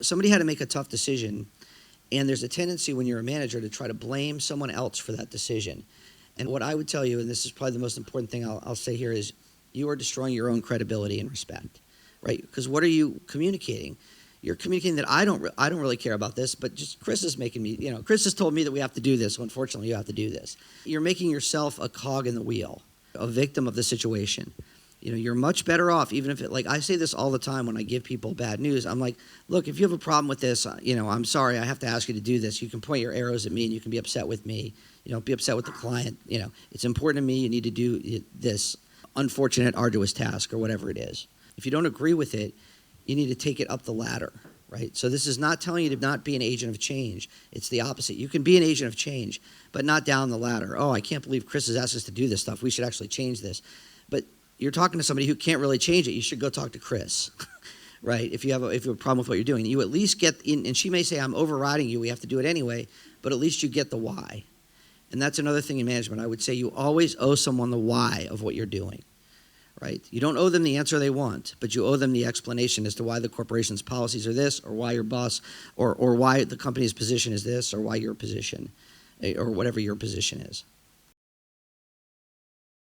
Somebody had to make a tough decision, and there's a tendency when you're a manager to try to blame someone else for that decision. And what I would tell you, and this is probably the most important thing I'll say here, is you are destroying your own credibility and respect, right? Because what are you communicating? You're communicating that I don't really care about this, but just Chris is making me, Chris has told me that we have to do this, so unfortunately you have to do this. You're making yourself a cog in the wheel, a victim of the situation. You're much better off, even if I say this all the time when I give people bad news. I'm like, look, if you have a problem with this, I'm sorry, I have to ask you to do this. You can point your arrows at me and you can be upset with me. Be upset with the client. It's important to me. You need to do this unfortunate, arduous task or whatever it is. If you don't agree with it, you need to take it up the ladder, right? So this is not telling you to not be an agent of change. It's the opposite. You can be an agent of change, but not down the ladder. Oh, I can't believe Chris has asked us to do this stuff. We should actually change this. But you're talking to somebody who can't really change it. You should go talk to Chris, right? If you have a problem with what you're doing, you at least get in, and she may say, I'm overriding you, we have to do it anyway, but at least you get the why. And that's another thing in management. I would say you always owe someone the why of what you're doing, right? You don't owe them the answer they want, but you owe them the explanation as to why the corporation's policies are this, or why your boss, or why the company's position is this, or why your position, or whatever your position is.